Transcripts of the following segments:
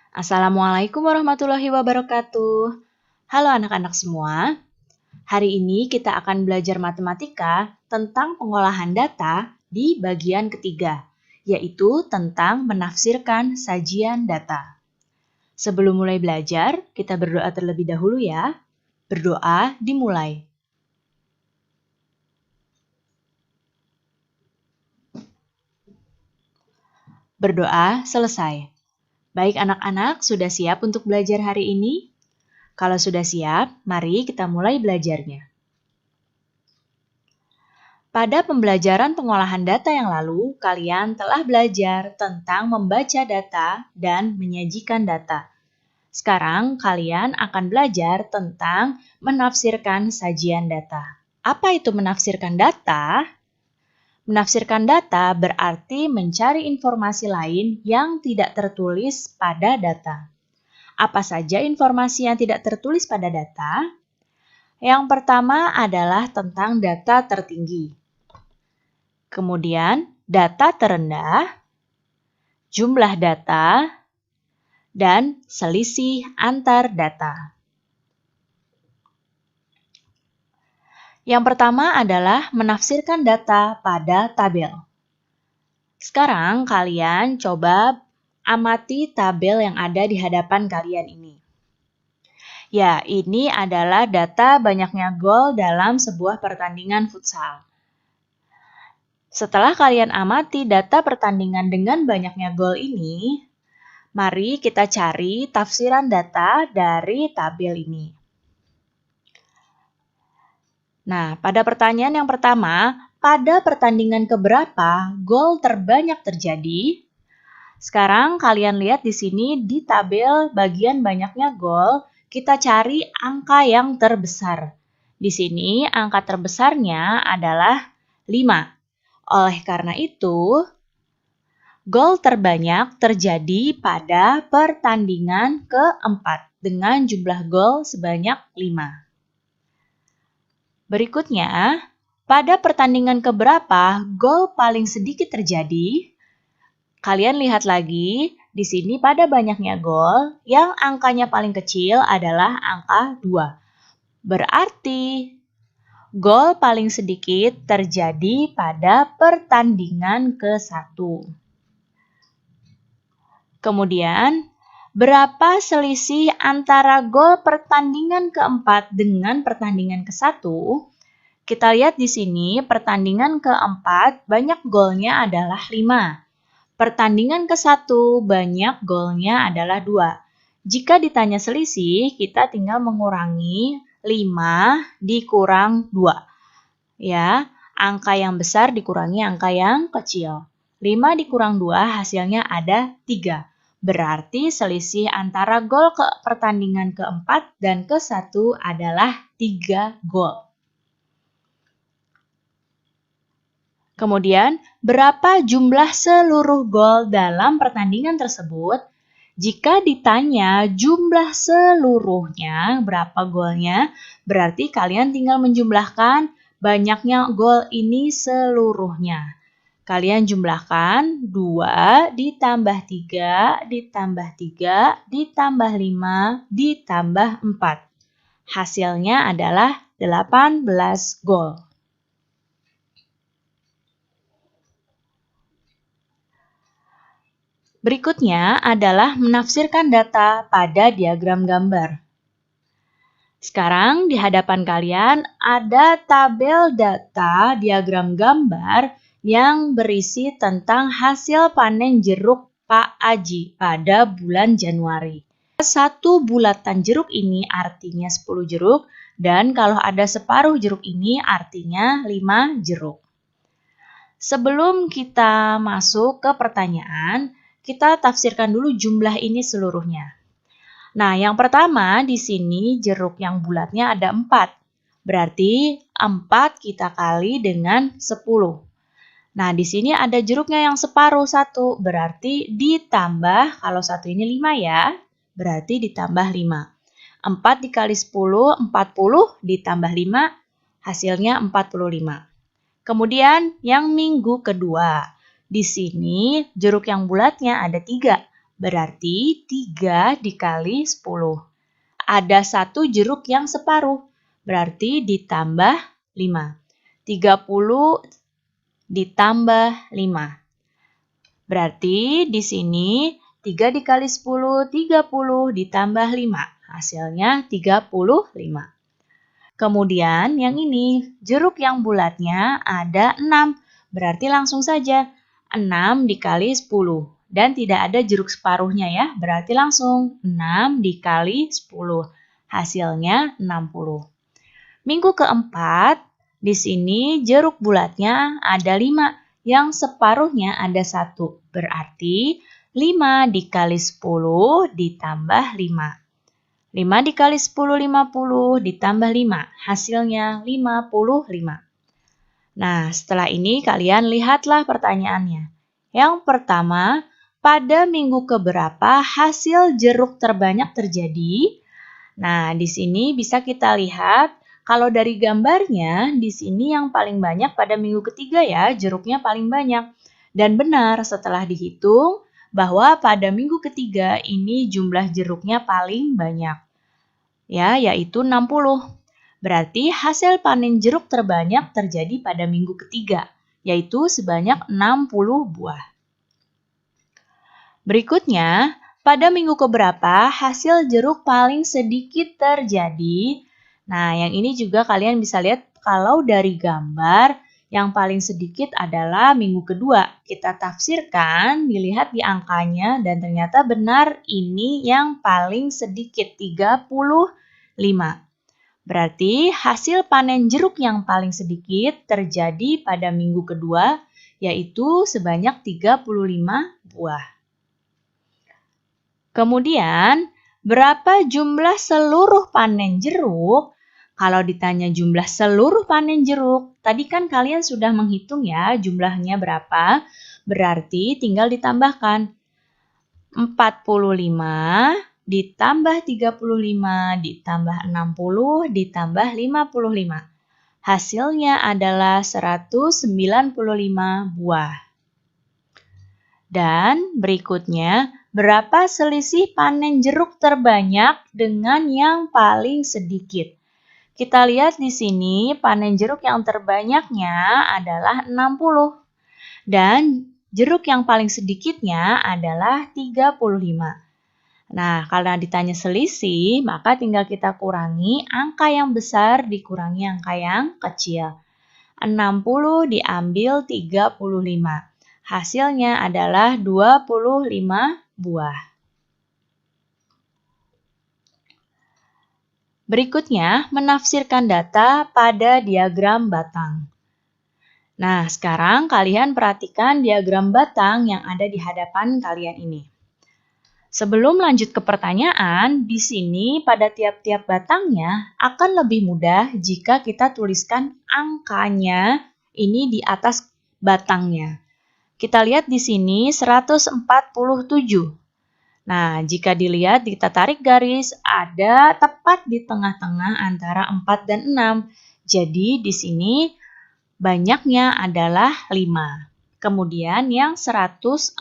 Assalamualaikum warahmatullahi wabarakatuh. Halo anak-anak semua. Hari ini kita akan belajar matematika tentang pengolahan data di bagian ketiga, yaitu tentang menafsirkan sajian data. Sebelum mulai belajar, kita berdoa terlebih dahulu ya. Berdoa dimulai. Berdoa selesai. Baik anak-anak, sudah siap untuk belajar hari ini? Kalau sudah siap, mari kita mulai belajarnya. Pada pembelajaran pengolahan data yang lalu, kalian telah belajar tentang membaca data dan menyajikan data. Sekarang kalian akan belajar tentang menafsirkan sajian data. Apa itu menafsirkan data? Menafsirkan data berarti mencari informasi lain yang tidak tertulis pada data. Apa saja informasi yang tidak tertulis pada data? Yang pertama adalah tentang data tertinggi. Kemudian data terendah, jumlah data, dan selisih antar data. Yang pertama adalah menafsirkan data pada tabel. Sekarang kalian coba amati tabel yang ada di hadapan kalian ini. Ya, ini adalah data banyaknya gol dalam sebuah pertandingan futsal. Setelah kalian amati data pertandingan dengan banyaknya gol ini, mari kita cari tafsiran data dari tabel ini. Nah, pada pertanyaan yang pertama, pada pertandingan keberapa gol terbanyak terjadi? Sekarang kalian lihat di sini di tabel bagian banyaknya gol, kita cari angka yang terbesar. Di sini angka terbesarnya adalah 5. Oleh karena itu, gol terbanyak terjadi pada pertandingan keempat dengan jumlah gol sebanyak 5. Berikutnya, pada pertandingan keberapa gol paling sedikit terjadi? Kalian lihat lagi, di sini pada banyaknya gol, yang angkanya paling kecil adalah angka 2. Berarti, gol paling sedikit terjadi pada pertandingan ke-1. Kemudian, berapa selisih antara gol pertandingan keempat dengan pertandingan ke-1? Kita lihat di sini, pertandingan keempat banyak golnya adalah 5. Pertandingan ke-1 banyak golnya adalah 2. Jika ditanya selisih, kita tinggal mengurangi 5 dikurang 2. Ya, angka yang besar dikurangi angka yang kecil. 5 dikurang 2 hasilnya ada 3. Berarti selisih antara gol ke pertandingan keempat dan ke-1 adalah 3 gol. Kemudian, berapa jumlah seluruh gol dalam pertandingan tersebut? Jika ditanya jumlah seluruhnya, berapa golnya, berarti kalian tinggal menjumlahkan banyaknya gol ini seluruhnya. Kalian jumlahkan 2 ditambah 3 ditambah 3 ditambah 5 ditambah 4. Hasilnya adalah 18 gol. Berikutnya adalah menafsirkan data pada diagram gambar. Sekarang di hadapan kalian ada tabel data diagram gambar yang berisi tentang hasil panen jeruk Pak Aji pada bulan Januari. Satu bulatan jeruk ini artinya 10 jeruk, dan kalau ada separuh jeruk ini artinya 5 jeruk. Sebelum kita masuk ke pertanyaan, kita tafsirkan dulu jumlah ini seluruhnya. Nah, yang pertama di sini jeruk yang bulatnya ada 4. Berarti 4 kita kali dengan 10. Nah, di sini ada jeruknya yang separuh 1. Berarti ditambah, kalau 1 ini 5 ya, berarti ditambah 5. 4 dikali 10, 40 ditambah 5, hasilnya 45. Kemudian yang minggu kedua. Di sini jeruk yang bulatnya ada 3. berarti 3 dikali 10. Ada 1 jeruk yang separuh, berarti ditambah 5. 30 ditambah 5. Berarti di sini 3 dikali 10, 30 ditambah 5. Hasilnya 35. Kemudian yang ini, jeruk yang bulatnya ada 6. Berarti langsung saja 6 dikali 10. Dan tidak ada jeruk separuhnya ya, berarti langsung 6 dikali 10. Hasilnya 60. Minggu keempat, di sini jeruk bulatnya ada 5. Yang separuhnya ada 1. Berarti 5 dikali 10 ditambah 5. 5 dikali 10, 50 ditambah 5. Hasilnya 55. Nah, setelah ini kalian lihatlah pertanyaannya. Yang pertama, pada minggu keberapa hasil jeruk terbanyak terjadi? Nah, di sini bisa kita lihat kalau dari gambarnya, di sini yang paling banyak pada minggu ketiga ya, jeruknya paling banyak. Dan benar setelah dihitung bahwa pada minggu ketiga ini jumlah jeruknya paling banyak. Ya, yaitu 60. Berarti hasil panen jeruk terbanyak terjadi pada minggu ketiga, yaitu sebanyak 60 buah. Berikutnya, pada minggu keberapa hasil jeruk paling sedikit terjadi? Nah, yang ini juga kalian bisa lihat kalau dari gambar yang paling sedikit adalah minggu kedua. Kita tafsirkan, dilihat di angkanya dan ternyata benar ini yang paling sedikit, 35. Berarti hasil panen jeruk yang paling sedikit terjadi pada minggu kedua, yaitu sebanyak 35 buah. Kemudian, berapa jumlah seluruh panen jeruk? Kalau ditanya jumlah seluruh panen jeruk, tadi kan kalian sudah menghitung ya jumlahnya berapa, berarti tinggal ditambahkan 45 ditambah 35 ditambah 60 ditambah 55. Hasilnya adalah 195 buah. Dan berikutnya, berapa selisih panen jeruk terbanyak dengan yang paling sedikit? Kita lihat di sini panen jeruk yang terbanyaknya adalah 60. Dan jeruk yang paling sedikitnya adalah 35. Nah, kalau ditanya selisih, maka tinggal kita kurangi angka yang besar dikurangi angka yang kecil. 60 diambil 35. Hasilnya adalah 25 buah. Berikutnya, menafsirkan data pada diagram batang. Nah, sekarang kalian perhatikan diagram batang yang ada di hadapan kalian ini. Sebelum lanjut ke pertanyaan, di sini pada tiap-tiap batangnya akan lebih mudah jika kita tuliskan angkanya ini di atas batangnya. Kita lihat di sini 147. Nah, jika dilihat, kita tarik garis, ada tepat di tengah-tengah antara 4 dan 6. Jadi, di sini banyaknya adalah 5. Kemudian yang 148.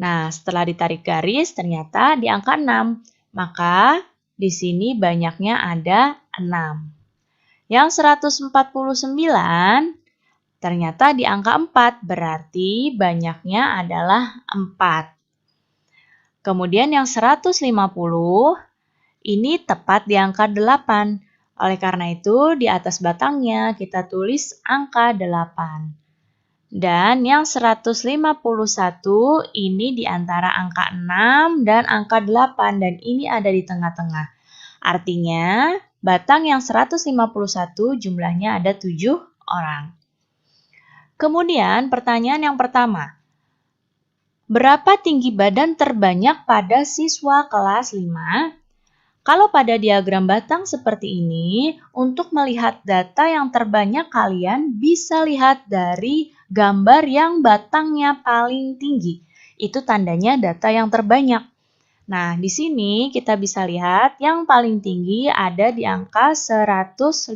Nah, setelah ditarik garis, ternyata di angka 6. Maka, di sini banyaknya ada 6. Yang 149, ternyata di angka 4, berarti banyaknya adalah 4. Kemudian yang 150, ini tepat di angka 8. Oleh karena itu, di atas batangnya kita tulis angka 8. Dan yang 151, ini di antara angka 6 dan angka 8, dan ini ada di tengah-tengah. Artinya, batang yang 151 jumlahnya ada 7 orang. Kemudian pertanyaan yang pertama, berapa tinggi badan terbanyak pada siswa kelas 5? Kalau pada diagram batang seperti ini, untuk melihat data yang terbanyak kalian bisa lihat dari gambar yang batangnya paling tinggi. Itu tandanya data yang terbanyak. Nah, di sini kita bisa lihat yang paling tinggi ada di angka 150.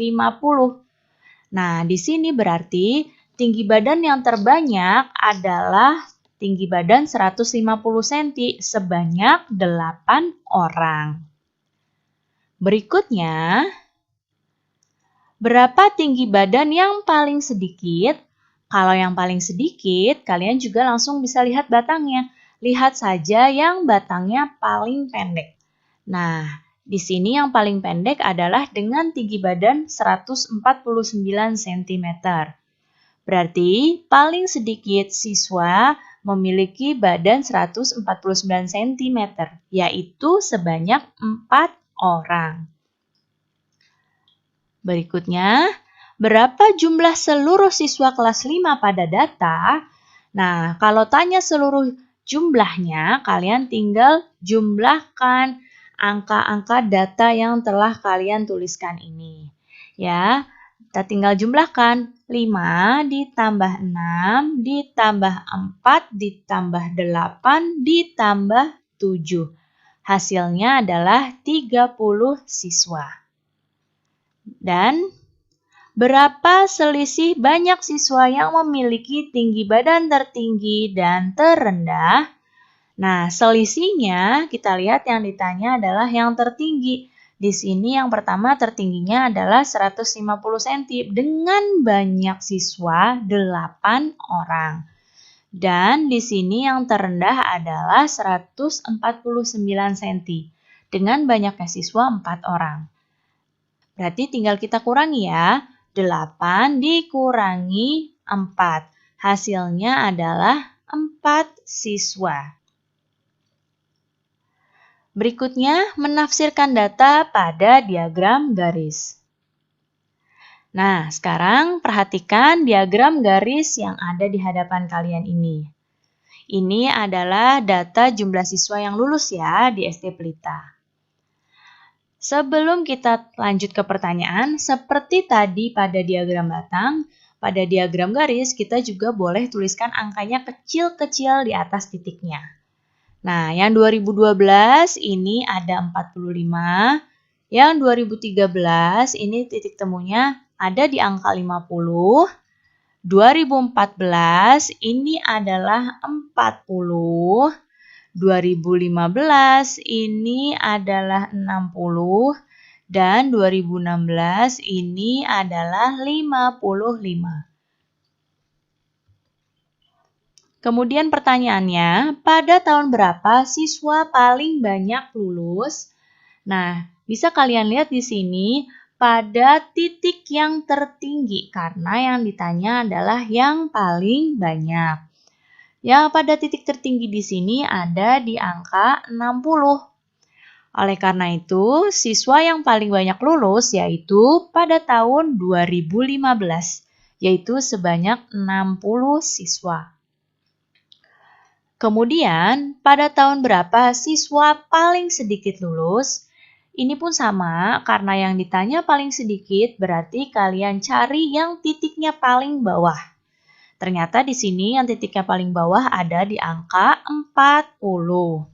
Nah, di sini berarti tinggi badan yang terbanyak adalah tinggi badan 150 cm sebanyak 8 orang. Berikutnya, berapa tinggi badan yang paling sedikit? Kalau yang paling sedikit, kalian juga langsung bisa lihat batangnya. Lihat saja yang batangnya paling pendek. Nah, di sini yang paling pendek adalah dengan tinggi badan 149 cm. Berarti paling sedikit siswa memiliki badan 149 cm, yaitu sebanyak 4 orang. Berikutnya, berapa jumlah seluruh siswa kelas 5 pada data? Nah, kalau tanya seluruh jumlahnya, kalian tinggal jumlahkan angka-angka data yang telah kalian tuliskan ini. Ya, kita tinggal jumlahkan 5 ditambah 6 ditambah 4 ditambah 8 ditambah 7. Hasilnya adalah 30 siswa. Dan berapa selisih banyak siswa yang memiliki tinggi badan tertinggi dan terendah? Nah, selisihnya kita lihat yang ditanya adalah yang tertinggi. Di sini yang pertama tertingginya adalah 150 cm dengan banyak siswa 8 orang. Dan di sini yang terendah adalah 149 cm dengan banyaknya siswa 4 orang. Berarti tinggal kita kurangi ya. 8 dikurangi 4. Hasilnya adalah 4 siswa. Berikutnya, menafsirkan data pada diagram garis. Nah, sekarang perhatikan diagram garis yang ada di hadapan kalian ini. Ini adalah data jumlah siswa yang lulus ya di SD Pelita. Sebelum kita lanjut ke pertanyaan, seperti tadi pada diagram batang, pada diagram garis kita juga boleh tuliskan angkanya kecil-kecil di atas titiknya. Nah, yang 2012 ini ada 45, yang 2013 ini titik temunya ada di angka 50, 2014 ini adalah 40, 2015 ini adalah 60 dan 2016 ini adalah 55. Kemudian pertanyaannya, pada tahun berapa siswa paling banyak lulus? Nah, bisa kalian lihat di sini pada titik yang tertinggi karena yang ditanya adalah yang paling banyak. Yang pada titik tertinggi di sini ada di angka 60. Oleh karena itu, siswa yang paling banyak lulus yaitu pada tahun 2015, yaitu sebanyak 60 siswa. Kemudian, pada tahun berapa siswa paling sedikit lulus? Ini pun sama, karena yang ditanya paling sedikit berarti kalian cari yang titiknya paling bawah. Ternyata di sini yang titiknya paling bawah ada di angka 40.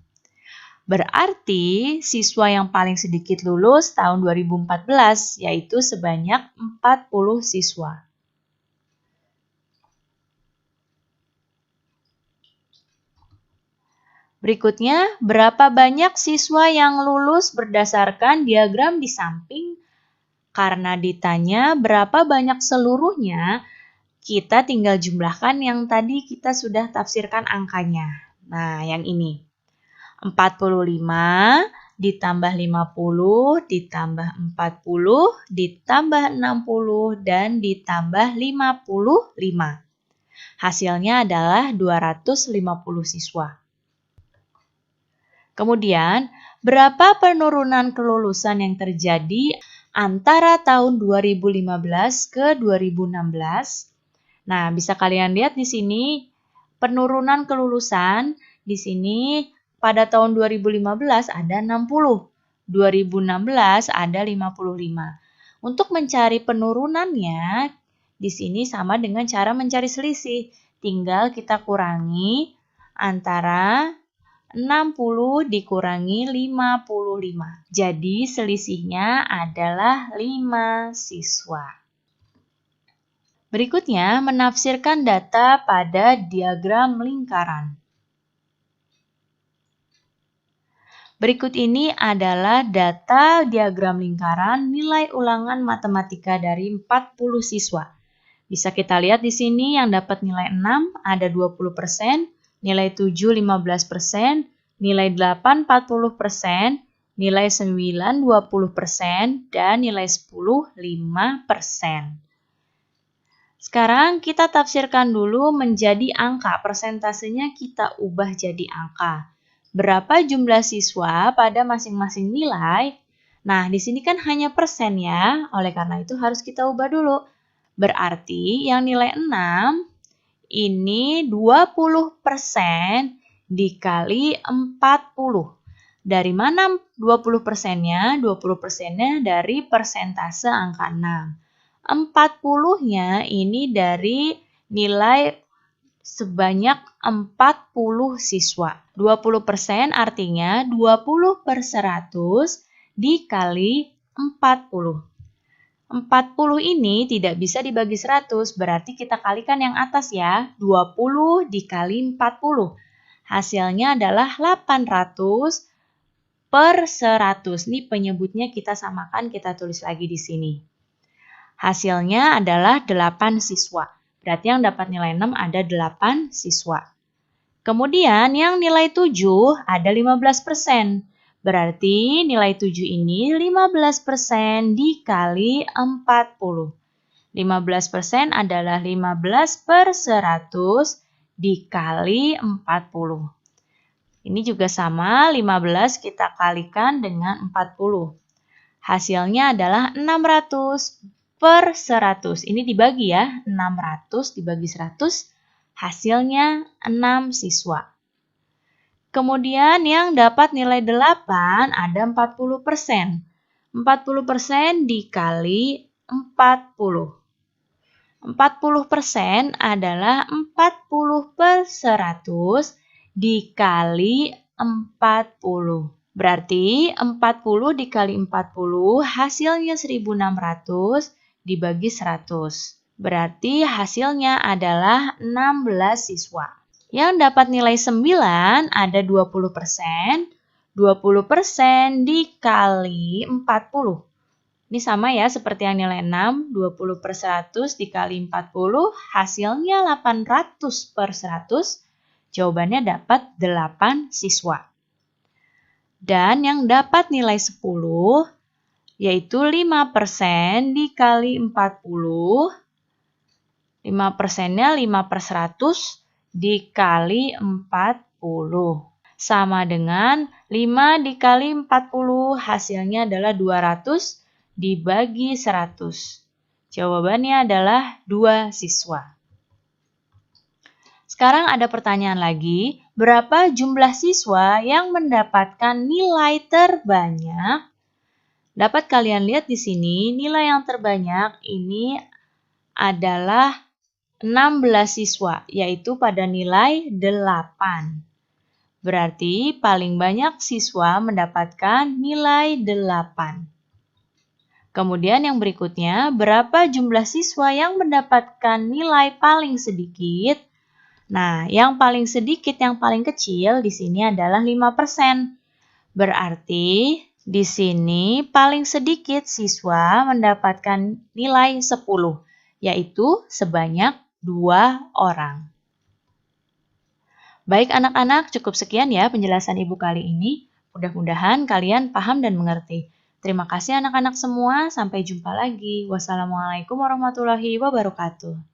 Berarti siswa yang paling sedikit lulus tahun 2014 yaitu sebanyak 40 siswa. Berikutnya, berapa banyak siswa yang lulus berdasarkan diagram di samping? Karena ditanya berapa banyak seluruhnya, kita tinggal jumlahkan yang tadi kita sudah tafsirkan angkanya. Nah, yang ini. 45 ditambah 50 ditambah 40 ditambah 60 dan ditambah 55. Hasilnya adalah 250 siswa. Kemudian, berapa penurunan kelulusan yang terjadi antara tahun 2015 ke 2016? Nah, bisa kalian lihat di sini penurunan kelulusan di sini pada tahun 2015 ada 60, 2016 ada 55. Untuk mencari penurunannya, di sini sama dengan cara mencari selisih. Tinggal kita kurangi antara 60 dikurangi 55. Jadi selisihnya adalah 5 siswa. Berikutnya, menafsirkan data pada diagram lingkaran. Berikut ini adalah data diagram lingkaran nilai ulangan matematika dari 40 siswa. Bisa kita lihat di sini yang dapat nilai 6 ada 20%, nilai 7 15%, nilai 8 40%, nilai 9 20%, dan nilai 10 5%. Sekarang kita tafsirkan dulu menjadi angka, persentasenya kita ubah jadi angka. Berapa jumlah siswa pada masing-masing nilai? Nah, di sini kan hanya persen ya, oleh karena itu harus kita ubah dulu. Berarti yang nilai 6 ini 20% dikali 40. Dari mana 20%-nya? 20%-nya dari persentase angka 6. 40-nya ini dari nilai sebanyak 40 siswa. 20% artinya 20 per 100 dikali 40. 40 ini tidak bisa dibagi 100, berarti kita kalikan yang atas ya. 20 dikali 40. Hasilnya adalah 800 per 100. Ini penyebutnya kita samakan, kita tulis lagi di sini. Hasilnya adalah 8 siswa. Berarti yang dapat nilai 6 ada 8 siswa. Kemudian yang nilai 7 ada 15%. Berarti nilai 7 ini 15% dikali 40. 15% adalah 15 per 100 dikali 40. Ini juga sama, 15 kita kalikan dengan 40. Hasilnya adalah 600 per 100. Ini dibagi ya, 600 dibagi 100, hasilnya 6 siswa. Kemudian yang dapat nilai 8 ada 40%. 40% dikali 40. 40% adalah 40 per 100 dikali 40. Berarti 40 dikali 40 hasilnya 1600 dibagi 100. Berarti hasilnya adalah 16 siswa. Yang dapat nilai 9 ada 20%. 20% dikali 40. Ini sama ya seperti yang nilai 6. 20 per 100 dikali 40. Hasilnya 800 per 100. Jawabannya dapat 8 siswa. Dan yang dapat nilai 10 yaitu 5% dikali 40. 5%-nya 5 per 100 dikali 40. Sama dengan 5 dikali 40 hasilnya adalah 200 dibagi 100. Jawabannya adalah 2 siswa. Sekarang ada pertanyaan lagi, berapa jumlah siswa yang mendapatkan nilai terbanyak? Dapat kalian lihat di sini, nilai yang terbanyak ini adalah 16 siswa, yaitu pada nilai 8. Berarti paling banyak siswa mendapatkan nilai 8. Kemudian yang berikutnya, berapa jumlah siswa yang mendapatkan nilai paling sedikit? Nah, yang paling sedikit, yang paling kecil di sini adalah 5%. Berarti di sini paling sedikit siswa mendapatkan nilai 10, yaitu sebanyak 2 orang. Baik anak-anak, cukup sekian ya penjelasan Ibu kali ini. Mudah-mudahan kalian paham dan mengerti. Terima kasih anak-anak semua, sampai jumpa lagi. Wassalamualaikum warahmatullahi wabarakatuh.